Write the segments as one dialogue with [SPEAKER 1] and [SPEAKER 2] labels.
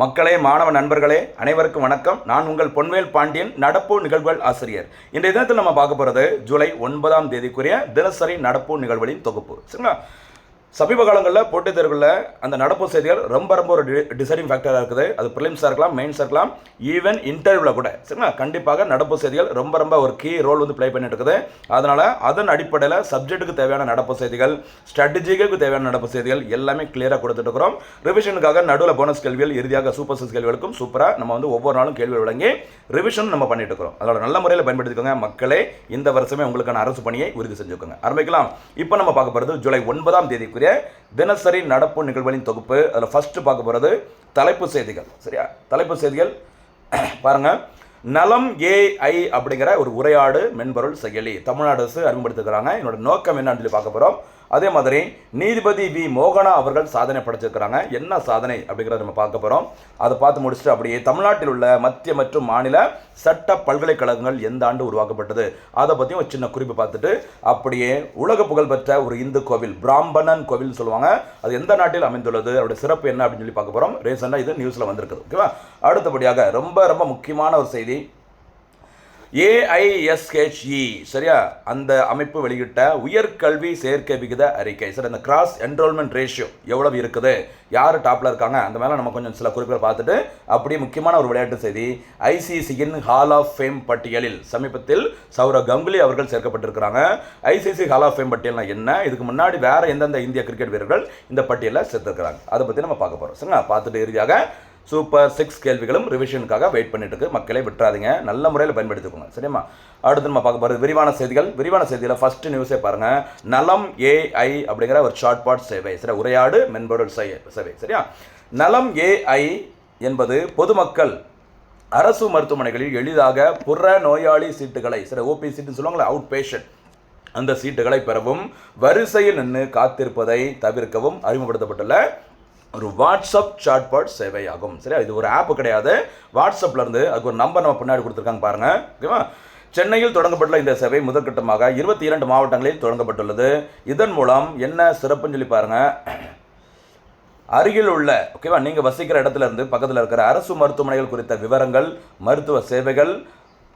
[SPEAKER 1] மக்களே, மாணவ நண்பர்களே, அனைவருக்கும் வணக்கம். நான் உங்கள் பொன்வேல் பாண்டியன், நடப்பு நிகழ்வுகள் ஆசிரியர். இன்றைய தினத்தில் நம்ம பார்க்க போகிறது ஜூலை 9ஆம் தேதிக்குரிய தினசரி நடப்பு நிகழ்வுகளின் தொகுப்பு. சரிங்களா? சமீப காலங்களில் போட்டித் தேர்வுகளில் அந்த நடப்பு செய்திகள் ரொம்ப ஒரு டிசைடிங் ஃபேக்டராக இருக்குது. அது ப்ரிலிம்ஸாக இருக்கலாம், மெயின்ஸாக இருக்கலாம், ஈவன் இன்டர்வியூவில் கூட. சரிங்களா? கண்டிப்பாக நடப்பு செய்திகள் ரொம்ப ஒரு கீ ரோல் ப்ளே பண்ணிட்டு இருக்குது. அதனால் அதன் அடிப்படையில் சப்ஜெக்ட்டுக்கு தேவையான நடப்பு செய்திகள், ஸ்ட்ராட்டஜிக்கு தேவையான நடப்பு செய்திகள் எல்லாமே கிளியராக கொடுத்துட்டு இருக்கிறோம். ரிவிஷனுக்காக நடுவில் போனஸ் கேள்விகள், இறுதியாக சூப்பர் சிக்ஸ் கேள்விகளுக்கும் சூப்பராக நம்ம ஒவ்வொரு நாளும் கேள்வி வழங்கி ரிவிஷன் நம்ம பண்ணிட்டு இருக்கிறோம். அதோட நல்ல முறையில் பயன்படுத்திக்கோங்க மக்களே. இந்த வருஷமே உங்களுக்கான அரசு பணியை உறுதி செஞ்சுக்கோங்க. ஆரம்பிக்கலாம். இப்போ நம்ம பார்க்க போகிறது ஜூலை 9ஆம் தேதிக்குரிய தினசரி நடப்பு நிகழ்வுகளின் தொகுப்பு. அதில் ஃபர்ஸ்ட் பார்க்க போகிறது தலைப்பு செய்திகள். சரியா? தலைப்பு செய்திகள் பாருங்க. நலம் AI அப்படிங்கிற ஒரு உரையாடு மென்பொருள் செயலி தமிழ்நாடு அரசு அறிமுகப்படுத்திருக்கிறாங்க. என்னோட நோக்கம் என்னன்னு சொல்லி பார்க்க போகிறோம். அதே மாதிரி நீதிபதி வி மோகனா அவர்கள் சாதனை படைச்சிருக்கிறாங்க. என்ன சாதனை அப்படிங்கிறத நம்ம பார்க்க போகிறோம். அதை பார்த்து முடிச்சுட்டு அப்படியே தமிழ்நாட்டில் உள்ள மத்திய மற்றும் மாநில சட்ட பல்கலைக்கழகங்கள் எந்த ஆண்டு உருவாக்கப்பட்டது அதை பற்றியும் ஒரு சின்ன குறிப்பு பார்த்துட்டு அப்படியே உலக புகழ்பெற்ற ஒரு இந்து கோவில் பிராம்பணன் கோவில் சொல்லுவாங்க, அது எந்த நாட்டில் அமைந்துள்ளது, அதோட சிறப்பு என்ன அப்படின்னு சொல்லி பார்க்க போகிறோம். ரீசெண்டாக இது நியூஸில் வந்திருக்குது. ஓகேவா? அடுத்தபடியாக ரொம்ப முக்கியமான ஒரு செய்தி. AISHE சரியா, அந்த அமைப்பு வெளியிட்ட உயர்கல்வி சேர்க்கை விகித அறிக்கை. சரி, அந்த கிராஸ் என்ரோல்மெண்ட் ரேஷியோ எவ்வளவு இருக்குது, யார் டாப்பில் இருக்காங்க, அந்த மேலே நம்ம கொஞ்சம் சில குறிப்புகளை பார்த்துட்டு அப்படியே முக்கியமான ஒரு விளையாட்டு செய்தி. ICCயின் ஹால் ஆஃப் ஃபேம் பட்டியலில் சமீபத்தில் சௌரவ் கங்குலி அவர்கள் சேர்க்கப்பட்டிருக்கிறாங்க. ICC ஹால் ஆஃப் ஃபேம் பட்டியல்னா என்ன, இதுக்கு முன்னாடி வேற எந்தெந்த இந்திய கிரிக்கெட் வீரர்கள் இந்த பட்டியலில் சேர்த்திருக்கிறாங்க, அதை பற்றி நம்ம பார்க்க போகிறோம். சரிங்களா? பார்த்துட்டு இறுதியாக சூப்பர் சிக்ஸ் கேள்விகளும் ரிவிஷனுக்காக வெயிட் பண்ணிட்டு இருக்கு. மக்களை விட்டுறாதீங்க, நல்ல முறையில் பயன்படுத்திக்கோங்க. சரியா? அடுத்து நம்ம பார்க்க போகிறது விரிவான செய்திகள். விரிவான செய்தியில் ஃபர்ஸ்ட் நியூஸே பாருங்க. நலம் AI அப்படிங்கிற ஒரு ஷார்ட்பாட் சேவை. சரி, உரையாடு மென்பொருள் சேவை. சரியா? நலம் AI என்பது பொதுமக்கள் அரசு மருத்துவமனைகளில் எளிதாக புற நோயாளி சீட்டுகளை, சரி OP சீட்டுன்னு சொல்லுவாங்களே, அவுட் பேஷண்ட், அந்த சீட்டுகளை பெறவும் வரிசையில் நின்று காத்திருப்பதை தவிர்க்கவும் அறிமுகப்படுத்தப்பட்டுள்ள ஒரு வாட்ஸ்அப் சாட்பாட் சேவை ஆகும். சரியா? இது ஒரு ஆப் கிடையாது. வாட்ஸ்அப்ல இருந்து அதுக்கு ஒரு நம்பர் நம்ம பின்னாடி கொடுத்துருக்காங்க பாருங்க. ஓகேவா? சென்னையில் தொடங்கப்பட்டுள்ள இந்த சேவை முதற்கட்டமாக 22 மாவட்டங்களில் தொடங்கப்பட்டுள்ளது. இதன் மூலம் என்ன சிறப்புன்னு சொல்லி பாருங்க. அருகில் உள்ள, ஓகேவா, நீங்க வசிக்கிற இடத்துல இருந்து பக்கத்தில் இருக்கிற அரசு மருத்துவமனைகள் குறித்த விவரங்கள், மருத்துவ சேவைகள்,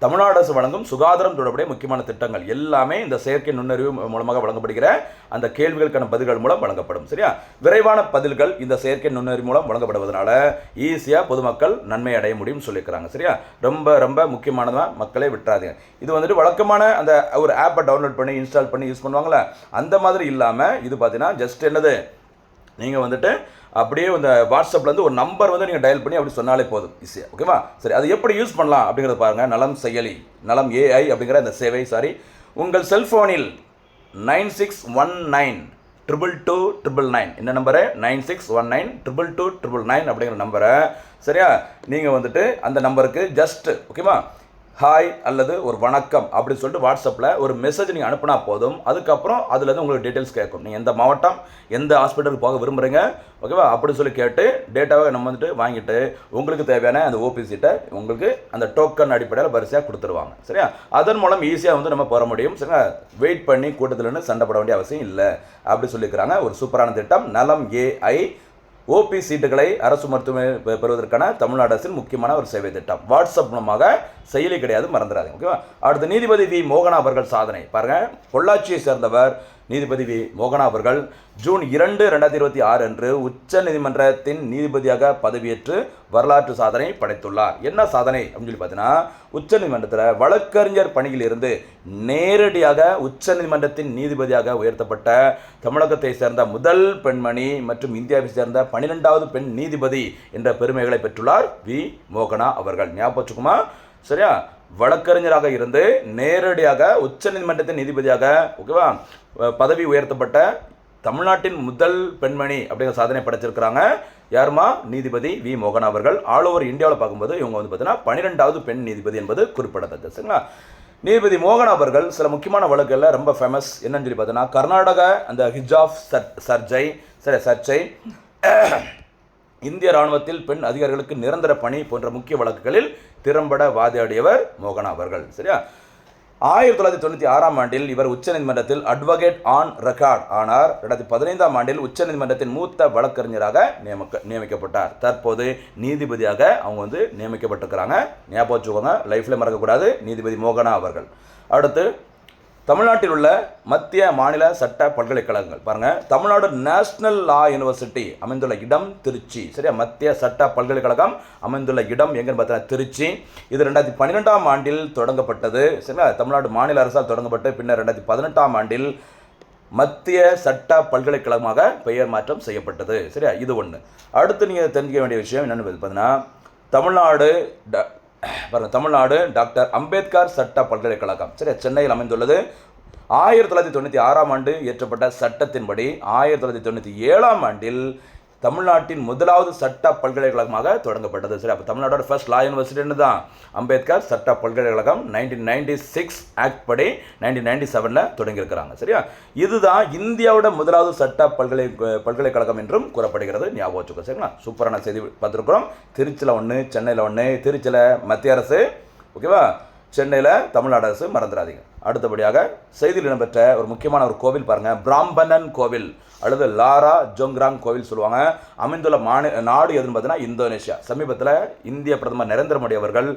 [SPEAKER 1] தமிழ்நாடு அரசு வழங்கும் சுகாதாரம் தொடர்புடைய முக்கியமான திட்டங்கள் எல்லாமே இந்த செயற்கை நுண்ணறிவு மூலமாக வழங்கப்படுகிற அந்த கேள்விகளுக்கான பதில்கள் மூலம் வழங்கப்படும். சரியா? விரைவான பதில்கள் இந்த செயற்கை நுண்ணறிவு மூலம் வழங்கப்படுவதனால ஈஸியாக பொதுமக்கள் நன்மை அடைய முடியும்னு சொல்லியிருக்கிறாங்க. சரியா? ரொம்ப முக்கியமானதான், மக்களே விட்டுறாதீங்க. இது வழக்கமான அந்த ஒரு ஆப்பை டவுன்லோட் பண்ணி இன்ஸ்டால் பண்ணி யூஸ் பண்ணுவாங்களே, அந்த மாதிரி இல்லாமல் இது பார்த்தீங்கன்னா ஜஸ்ட் என்னது, நீங்கள் அப்படியே இந்த வாட்ஸ்அப்லேருந்து ஒரு நம்பர் நீங்கள் டயல் பண்ணி அப்படி சொன்னாலே போதும், ஈஸியாக. ஓகேவா? சரி, அது எப்படி யூஸ் பண்ணலாம் அப்படிங்கிறத பாருங்கள். நலம் செயலி, நலம் AI அப்படிங்கிற இந்த சேவை, உங்கள் செல்ஃபோனில் 96192229 என்ன நம்பரு, 96192229 அப்படிங்கிற நம்பரை, சரியா, நீங்கள் அந்த நம்பருக்கு ஜஸ்ட், ஓகேவா, ஹாய் அல்லது ஒரு வணக்கம் அப்படின்னு சொல்லிட்டு வாட்ஸ்அப்பில் ஒரு மெசேஜ் நீங்கள் அனுப்புனா போதும். அதுக்கப்புறம் அதுலேருந்து உங்களுக்கு டீட்டெயில்ஸ் கேட்கும். நீங்கள் எந்த மாவட்டம், எந்த ஹாஸ்பிட்டலுக்கு போக விரும்புகிறீங்க, ஓகேவா, அப்படி சொல்லி கேட்டு டேட்டாவை நம்ம வாங்கிட்டு உங்களுக்கு தேவையான அந்த OP சீட்டை உங்களுக்கு அந்த டோக்கன் அடிப்படையில் வரிசையாக கொடுத்துருவாங்க. சரியா? அதன் மூலம் ஈஸியாக நம்ம போக முடியும். சரிங்களா? வெயிட் பண்ணி கூட்டத்தில் சண்டை போட வேண்டிய அவசியம் இல்லை அப்படி சொல்லியிருக்கிறாங்க. ஒரு சூப்பரான திட்டம் நலம் AI. OP சீட்டுகளை அரசு மருத்துவமனை பெறுவதற்கான தமிழ்நாடு அரசின் முக்கியமான ஒரு சேவை திட்டம். வாட்ஸ்அப் மூலமாக செயலி கிடையாது, மறந்துடாதீங்க. ஓகேவா? அடுத்து நீதிபதி வி மோகனா அவர்கள் சாதனை பாருங்க. பொள்ளாச்சியை சேர்ந்தவர் நீதிபதி வி மோகனா அவர்கள் ஜூன் 2, 2026 அன்று உச்ச நீதிமன்றத்தின் நீதிபதியாக பதவியேற்று வரலாற்று சாதனை படைத்துள்ளார். என்ன சாதனை அப்படின்னு சொல்லி பார்த்தீங்கன்னா, உச்ச நீதிமன்றத்தில் வழக்கறிஞர் பணியில் இருந்து நேரடியாக உச்ச நீதிமன்றத்தின் நீதிபதியாக உயர்த்தப்பட்ட தமிழகத்தை சேர்ந்த முதல் பெண்மணி மற்றும் இந்தியாவை சேர்ந்த 12வது பெண் நீதிபதி என்ற பெருமைகளை பெற்றுள்ளார் வி மோகனா அவர்கள். ஞாபகம் வச்சுக்குமா? சரியா? வழக்கறிஞராக இருந்து நேரடியாக உச்ச நீதிமன்றத்தின் நீதிபதியாக, ஓகேவா, பதவி உயர்த்தப்பட்ட தமிழ்நாட்டின் முதல் பெண்மணி அப்படிங்கிற சாதனை படைச்சிருக்கிறாங்க. யாருமா? நீதிபதி வி மோகனா அவர்கள். ஆல் ஓவர் இந்தியாவில் பார்க்கும்போது இவங்க பார்த்தீங்கன்னா 12வது பெண் நீதிபதி என்பது குறிப்பிடத்தக்கது. சரிங்களா? நீதிபதி மோகனா அவர்கள் சில முக்கியமான வழக்குகளில் ரொம்ப ஃபேமஸ். என்னன்னு சொல்லி பார்த்தீங்கன்னா, கர்நாடக அந்த ஹிஜாப் சர்ச்சை, இந்திய ராணுவத்தில் பெண் அதிகாரிகளுக்கு நிரந்தர பணி போன்ற முக்கிய வழக்குகளில் திறம்பட வாதாடியவர் மோகனா அவர்கள். சரியா? 1996ஆம் ஆண்டில் இவர் உச்சநீதிமன்றத்தில் அட்வொகேட் ஆன் ரெக்கார்ட் ஆனார். 2015ஆம் ஆண்டில் உச்சநீதிமன்றத்தின் மூத்த வழக்கறிஞராக நியமிக்கப்பட்டார். தற்போது நீதிபதியாக அவங்க நியமிக்கப்பட்டிருக்கிறாங்க. ஞாபகம் வச்சுக்கோங்க, லைஃப்ல மறக்கக்கூடாது. நீதிபதி மோகனா அவர்கள். அடுத்து தமிழ்நாட்டில் உள்ள மத்திய மாநில சட்ட பல்கலைக்கழகங்கள் பாருங்க. தமிழ்நாடு நேஷனல் லா யூனிவர்சிட்டி அமைந்துள்ள இடம் திருச்சி. சரியா, மத்திய சட்ட பல்கலைக்கழகம் அமைந்துள்ள இடம் எங்கன்னு பார்த்தீங்கன்னா திருச்சி. இது 2012ஆம் ஆண்டில் தொடங்கப்பட்டது. சரிங்களா, தமிழ்நாடு மாநில அரசால் தொடங்கப்பட்டு பின்னர் 2018ஆம் ஆண்டில் மத்திய சட்ட பல்கலைக்கழகமாக பெயர் மாற்றம் செய்யப்பட்டது. சரியா, இது ஒன்று. அடுத்து நீங்கள் தெரிஞ்சுக்க வேண்டிய விஷயம் என்னென்னு பார்த்தீங்கன்னா, தமிழ்நாடு டாக்டர் அம்பேத்கர் சட்ட பல்கலைக்கழகம் சரியா சென்னையில் அமைந்துள்ளது. 1996ஆம் ஆண்டு இயற்றப்பட்ட சட்டத்தின்படி 1997ஆம் ஆண்டில் தமிழ்நாட்டின் முதலாவது சட்ட பல்கலைக்கழகமாக தொடங்கப்பட்டது. சரி, அப்போ தமிழ்நாடோட ஃபர்ஸ்ட் லா யூனிவர்சிட்டின்னு தான் அம்பேத்கர் சட்ட பல்கலைக்கழகம் 1996 ஆக்ட் படி 1997 தொடங்கியிருக்கிறாங்க. சரியா, இதுதான் இந்தியாவோட முதலாவது சட்ட பல்கலைக்கழகம் என்றும் கூறப்படுகிறது. ஞாபகம் வச்சுக்கோ. சரிங்களா, சூப்பரான செய்தி பார்த்துருக்குறோம். திருச்சியில் ஒன்று, சென்னையில் ஒன்று. திருச்சியில் மத்திய அரசு, ஓகேவா, சென்னையில் தமிழ்நாடு அரசு, மறந்துடாதீங்க. அடுத்தபடியாக செய்தியில் இடம்பெற்ற ஒரு முக்கியமான ஒரு கோவில் பாருங்கள். பிராம்பனன் கோவில் அல்லது லாரா ஜோங்ராங் கோவில் சொல்லுவாங்க. அமைந்துள்ள நாடு எதுன்னு பார்த்தீங்கன்னா இந்தோனேஷியா. சமீபத்தில் இந்திய பிரதமர் நரேந்திர மோடி அவர்கள்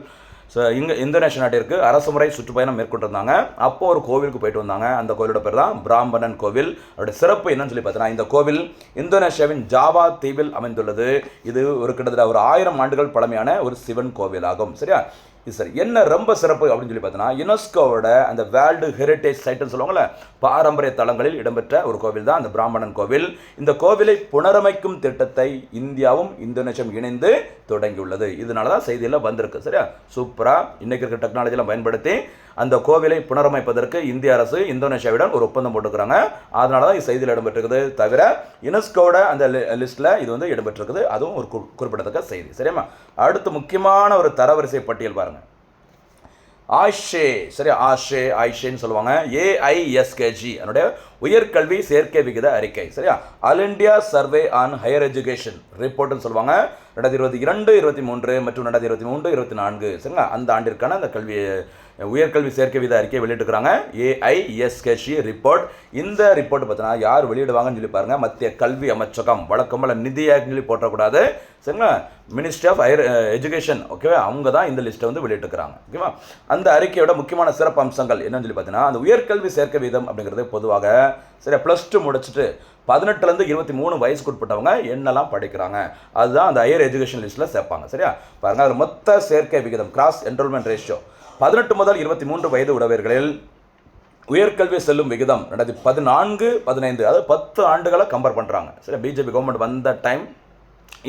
[SPEAKER 1] இந்தோனேஷியா நாட்டிற்கு அரசுமுறை சுற்றுப்பயணம் மேற்கொண்டிருந்தாங்க. அப்போ ஒரு கோவிலுக்கு போயிட்டு வந்தாங்க. அந்த கோவிலோட பேர் தான் பிராம்பனன் கோவில். அதோட சிறப்பு என்னன்னு சொல்லி பார்த்தீங்கன்னா, இந்த கோவில் இந்தோனேஷியாவின் ஜாவா தீவில் அமைந்துள்ளது. இது கிட்டத்தட்ட ஒரு 1000 ஆண்டுகள் பழமையான ஒரு சிவன் கோவில் ஆகும். சரியா, இது சரி. என்ன ரொம்ப சிறப்பு அப்படின்னு சொல்லி பார்த்தீங்கன்னா, யுனெஸ்கோவோட அந்த வேர்ல்டு ஹெரிட்டேஜ் சைட்டுன்னு சொல்லுவாங்கள்ல, பாரம்பரிய தளங்களில் இடம்பெற்ற ஒரு கோவில் தான் அந்த பிராம்பனன் கோவில். இந்த கோவிலை புனரமைக்கும் திட்டத்தை இந்தியாவும் இந்தோனேஷியாவும் இணைந்து தொடங்கியுள்ளது. இதனால தான் செய்தியில் வந்திருக்கு. சரியா, சூப்பராக இன்னைக்கு இருக்கிற டெக்னாலஜியெல்லாம் பயன்படுத்தி அந்த கோவிலை புனரமைப்பதற்கு இந்திய அரசு இந்தோனேஷியாவிடம் ஒரு ஒப்பந்தம் போட்டுக்கிறாங்க. அதனால தான் இது செய்தியில் இடம்பெற்றிருக்குது. தவிர யுனெஸ்கோட அந்த லிஸ்ட்டில் இது இடம்பெற்றிருக்குது. அதுவும் ஒரு குறிப்பிடத்தக்க செய்தி. சரியா, அடுத்து முக்கியமான ஒரு தரவரிசை பட்டியல் பாருங்க. ஆஷே, சரியா, ஆஷேன்னு சொல்லுவாங்க. AISKG அதனுடைய உயர்கல்வி சேர்க்கை விகித அறிக்கை. சரியா, all India survey on higher education ரிப்போர்ட்னு சொல்லுவாங்க. 2022-23 மற்றும் 2023-24 சரிங்களா, அந்த ஆண்டிற்கான அந்த உயர்கல்வி சேர்க்கை விகித அறிக்கை வெளியிட்டுருக்காங்க. AISKG report. இந்த ரிப்போர்ட் பார்த்தீங்கன்னா யார் வெளியிடுவாங்கன்னு சொல்லி பாருங்க. மத்திய கல்வி அமைச்சகம். வழக்கம்போல நிதி ஆக்ட்னு சொல்லி போட்டக்கூடாது. சரிங்களா, மினிஸ்ட்ரி ஆஃப் ஹையர் எஜுகேஷன், ஓகேவா, அவங்க தான் இந்த லிஸ்ட்டை வெளியிட்டுருக்காங்க. ஓகேவா, அந்த அறிக்கையோட முக்கியமான சிறப்பு அம்சங்கள் என்னன்னு சொல்லி பார்த்தீங்கன்னா, அந்த உயர்கல்வி சேர்க்கை விகிதம் அப்படிங்கிறது பொதுவாக சரியா +2 முடிச்சுட்டு 18லேருந்து 23 வயசுக்கு உட்பட்டவங்க என்னெல்லாம் படிக்கிறாங்க அதுதான் அந்த ஹையர் எஜுகேஷன் லிஸ்ட்டில் சேர்ப்பாங்க. சரியா, பாருங்கள், அதில் மொத்த சேர்க்கை விகிதம் கிராஸ் என்ரோல்மெண்ட் ரேஷியோ 18 முதல் 23 வயது உடையவர்களில் உயர்கல்வி செல்லும் விகிதம் 2014-15 அதாவது 10 ஆண்டுகளை கம்பேர் பண்ணுறாங்க. சரியா, பிஜேபி கவர்மெண்ட் வந்த டைம்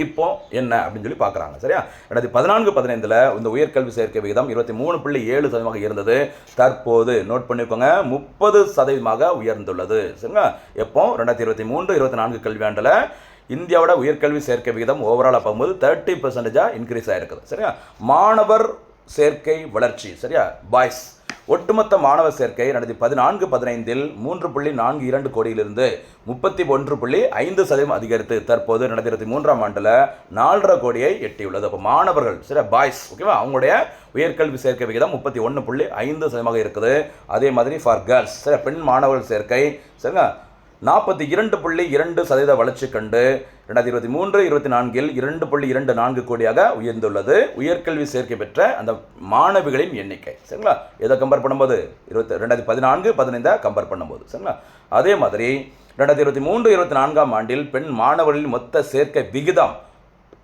[SPEAKER 1] இப்போ என்ன அப்படின்னு சொல்லி பார்க்குறாங்க. சரியா, 2014-15 இந்த உயர்கல்வி சேர்க்கை விகிதம் 23.7% இருந்தது. தற்போது நோட் பண்ணிக்கோங்க 30% உயர்ந்துள்ளது. சரிங்களா, எப்போ 2023-24 கல்வியாண்டில் இந்தியாவோட உயர்கல்வி சேர்க்கை விகிதம் ஓவராலாக பார்க்கும்போது 30% இன்க்ரீஸ் ஆகிருக்குது. சரியா, மாணவர் சேர்க்கை வளர்ச்சி. சரியா, பாய்ஸ் ஒட்டுமொத்த மாணவர் சேர்க்கை 2014-15 3.42 கோடியிலிருந்து 31.5% அதிகரித்து தற்போது 2023ஆம் ஆண்டில் 4.5 கோடியை எட்டியுள்ளது. அப்போ மாணவர்கள் சரியா பாய்ஸ், ஓகேவா, அவங்களுடைய உயர்கல்வி சேர்க்கை விகிதம் 31.5% இருக்குது. அதே மாதிரி ஃபார் கேர்ள்ஸ் சரியா பெண் மாணவர்கள் சேர்க்கை சரிங்களா 42.2% வளர்ச்சி கண்டு 2023-24 2.24 கோடியாக உயர்ந்துள்ளது. உயர்கல்வி சேர்க்கை பெற்ற அந்த மாணவிகளின் எண்ணிக்கை சரிங்களா, எதை கம்பேர் பண்ணும்போது 2014-15 கம்பேர் பண்ணும்போது சரிங்களா. அதே மாதிரி 2023-24 ஆண்டில் பெண் மாணவர்களின் மொத்த சேர்க்கை விகிதம்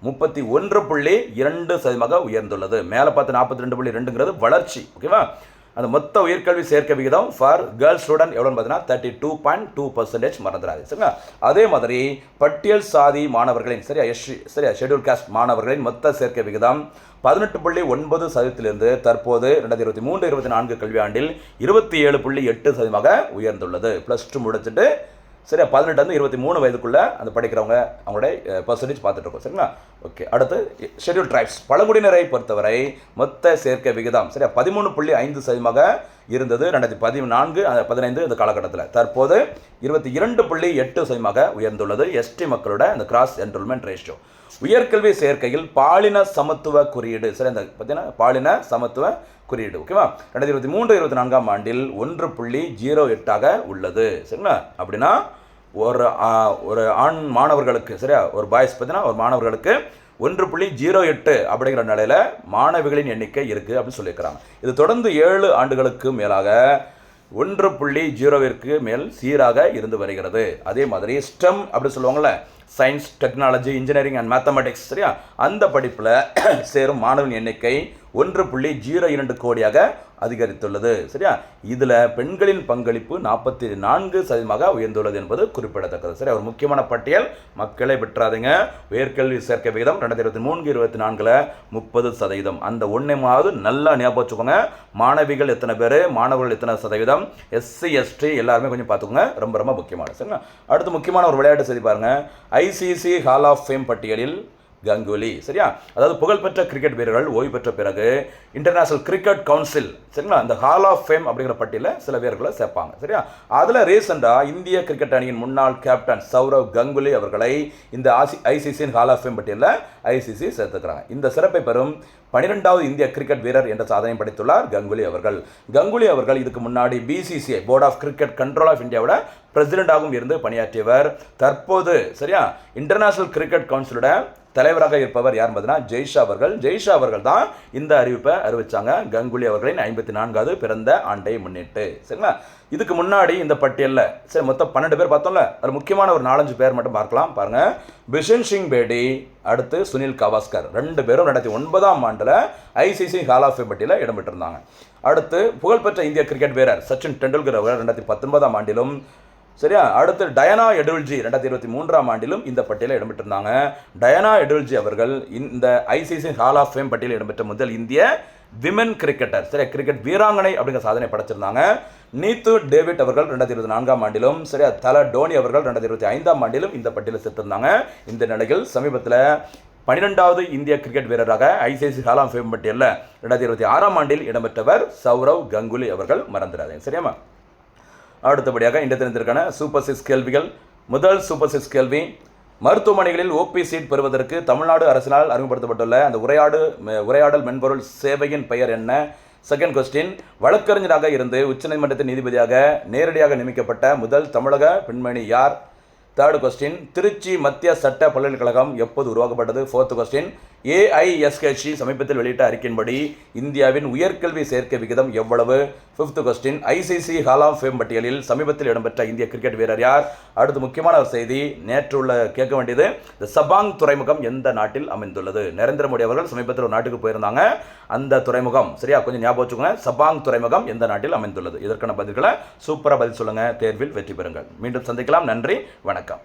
[SPEAKER 1] 31.2% உயர்ந்துள்ளது. மேலே பார்த்து 42.2ங்கிறது வளர்ச்சி, ஓகேவா. அந்த மொத்த உயர்கல்வி சேர்க்கை விகிதம் ஃபார் கேர்ள்ஸ் ஸ்டூடெண்ட் எவ்வளோன்னு பார்த்தீங்கன்னா 32.2% மறந்துடாது சரிங்களா. அதே மாதிரி பட்டியல் சாதி மாணவர்களின் சரியா ஷெட்யூல் காஸ்ட் மாணவர்களின் மொத்த சேர்க்கை விகிதம் 18.9% தற்போது 2023-24 கல்வியாண்டில் 27.8% உயர்ந்துள்ளது. +2 முடிச்சுட்டு சரியா 18-23 வயதுக்குள்ள அந்த படிக்கிறவங்க அவங்களுடைய பர்சன்டேஜ் பார்த்துட்டு இருக்கோம் சரிங்களா. ஓகே, அடுத்து ஷெட்யூல் ட்ரைப்ஸ் பழங்குடியினரை பொறுத்தவரை மொத்த சேர்க்கை விகிதம் சரியா 13.5% இருந்தது 2014-15 இந்த காலகட்டத்தில். தற்போது 22.8% உயர்ந்துள்ளது. எஸ்டி மக்களோட அந்த கிராஸ் என்ரோல்மெண்ட் ரேஷியோ உயர்கல்வி சேர்க்கையில் பாலின சமத்துவ குறியீடு, சரி, அந்த பார்த்தீங்கன்னா பாலின சமத்துவ குறியீடு, ஓகேவா, 2023-24 ஆண்டில் 1.08 உள்ளது. சரிங்களா? அப்படின்னா ஒரு ஆண் மாணவர்களுக்கு, சரியா, ஒரு பாய்ஸ் பார்த்தீங்கன்னா ஒரு மாணவர்களுக்கு 1.08 அப்படிங்கிற நிலையில் மாணவிகளின் எண்ணிக்கை இருக்குது அப்படின்னு சொல்லியிருக்கிறாங்க. இது தொடர்ந்து 7 ஆண்டுகளுக்கு மேலாக 1.0 மேல் சீராக இருந்து வருகிறது. அதே மாதிரி ஸ்டெம் அப்படி சொல்லுவாங்கள்ல, science, technology, engineering and mathematics, சரியா, அந்த படிப்பில் சேரும் மாணவன் எண்ணிக்கை 1.02 கோடியாக அதிகரித்துள்ளது. சரியா? இதில் பெண்களின் பங்களிப்பு 44% உயர்ந்துள்ளது என்பது குறிப்பிடத்தக்கது. சரி, ஒரு முக்கியமான பட்டியல், மக்களை விட்டுறாதீங்க. உயர்கல்வி சேர்க்கை விகிதம் 2023-24 30%. அந்த ஒன்றையாவது நல்லா ஞாபகம் வச்சுக்கோங்க. மாணவிகள் எத்தனை பேர், மாணவர்கள் எத்தனை சதவீதம், SC ST எல்லாருமே கொஞ்சம் பார்த்துக்கோங்க, ரொம்ப ரொம்ப முக்கியமான. சரிங்களா? அடுத்து முக்கியமான ஒரு விளையாட்டு செய்தி பாருங்க. ICC ஹால் ஆஃப் ஃபேம் பட்டியலில் கங்குலி, சரியா, அதாவது புகழ்பெற்ற கிரிக்கெட் வீரர்கள் ஓய்வு பெற்ற பிறகு இன்டர்நேஷனல் கிரிக்கெட் கவுன்சில், சரிங்களா, இந்த ஹால் ஆஃப் ஃபேம் அப்படிங்கிற பட்டியலில் சில வீரர்களை சேர்ப்பாங்க. சரியா? அதில் ரீசெண்டாக இந்திய கிரிக்கெட் அணியின் முன்னாள் கேப்டன் சௌரவ் கங்குலி அவர்களை இந்த ICC ஹால் ஆஃப் ஃபேம் பட்டியலில் ICC சேர்த்துக்கிறாங்க. இந்த சிறப்பை பெறும் 12வது இந்திய கிரிக்கெட் வீரர் என்ற சாதனை படைத்துள்ளார் கங்குலி அவர்கள். கங்குலி அவர்கள் இதுக்கு முன்னாடி BCCI board of cricket control of இந்தியாவோட பிரசிடென்டாகவும் இருந்து பணியாற்றியவர். தற்போது, சரியா, இன்டர்நேஷனல் கிரிக்கெட் கவுன்சிலோட தலைவராக இருப்பவர் யார் பார்த்தீங்கன்னா ஜெய்ஷா அவர்கள். ஜெய்ஷா அவர்கள் தான் இந்த அறிவிப்பை அறிவிச்சாங்க, கங்குலி அவர்களின் 54வது பிறந்த ஆண்டை முன்னிட்டு. சரிங்களா? இதுக்கு முன்னாடி இந்த பட்டியலில், சரி, மொத்தம் 12 பேர் பார்த்தோம்ல, அது முக்கியமான ஒரு 4-5 பேர் மட்டும் பார்க்கலாம். பாருங்க, பிஷன் சிங் பேடி, அடுத்து சுனில் கவாஸ்கர், 2 பேரும் 2009 ஆண்டில் ICC ஹால் ஆஃப் ஃபேம் பட்டியலில் இடம்பெற்றிருந்தாங்க. அடுத்து புகழ்பெற்ற இந்திய கிரிக்கெட் வீரர் சச்சின் டெண்டுல்கர் அவர்கள் 2019 ஆண்டிலும், சரியா, அடுத்து டயனா எடுல்ஜி 2023 ஆண்டிலும் இந்த பட்டியலில் இடம்பெற்றிருந்தாங்க. டயனா எடுல்ஜி அவர்கள் இந்த ICC ஹால் ஆஃப் ஃபேம் பட்டியலில் இடம்பெற்ற முதல் இந்திய விமென் கிரிக்கெட்டர், சரியா, கிரிக்கெட் வீராங்கனை அப்படிங்கிற சாதனை படைச்சிருந்தாங்க. நீத்து டேவிட் அவர்கள் 2024 ஆண்டிலும், சரியா, தல டோனி அவர்கள் 2025 ஆண்டிலும் இந்த பட்டியலில் சேர்த்திருந்தாங்க. இந்த நிலையில் சமீபத்தில் 12வது இந்திய கிரிக்கெட் வீரராக ICC ஹால் ஆஃப் ஃபேம் பட்டியலில் 2026 ஆண்டில் இடம்பெற்றவர் சௌரவ் கங்குலி அவர்கள். மறந்துடாதீங்க. சரியாமா? அடுத்தபடியாக இன்றைய தினத்திற்கான சூப்பர் 6 கேள்விகள். முதல் சூப்பர் 6 கேள்வி, மருத்துவமனைகளில் OP சீட் பெறுவதற்கு தமிழ்நாடு அரசினால் அறிமுகப்படுத்தப்பட்டுள்ள அந்த உரையாடல் மென்பொருள் சேவையின் பெயர் என்ன? செகண்ட் கொஸ்டின், வழக்கறிஞராக இருந்து உச்சநீதிமன்றத்தின் நீதிபதியாக நேரடியாக நியமிக்கப்பட்ட முதல் தமிழக பெண்மணி யார்? தேர்ட் கொஸ்டின், திருச்சி மத்திய சட்ட பல்கலைக்கழகம் எப்போது உருவாக்கப்பட்டது? ஃபோர்த் கொஸ்டின், AISHC சமீபத்தில் வெளியிட்ட அறிக்கையின்படி இந்தியாவின் உயர்கல்வி சேர்க்கை விகிதம் எவ்வளவு? Fifth question, ICC hall of fame பட்டியலில் சமீபத்தில் இடம்பெற்ற இந்திய கிரிக்கெட் வீரர் யார்? அடுத்து முக்கியமான ஒரு செய்தி, நேற்று கேட்க வேண்டியது, இந்த சபாங் துறைமுகம் எந்த நாட்டில் அமைந்துள்ளது? நரேந்திர மோடி அவர்கள் சமீபத்தில் ஒரு நாட்டுக்கு போயிருந்தாங்க, அந்த துறைமுகம், சரியா, கொஞ்சம் ஞாபகம் வச்சுக்கோங்க, சபாங் துறைமுகம் எந்த நாட்டில் அமைந்துள்ளது? இதற்கான பதில்களை சூப்பராக பதில் சொல்லுங்கள், தேர்வில் வெற்றி பெறுங்கள். மீண்டும் சந்திக்கலாம். நன்றி, வணக்கம்.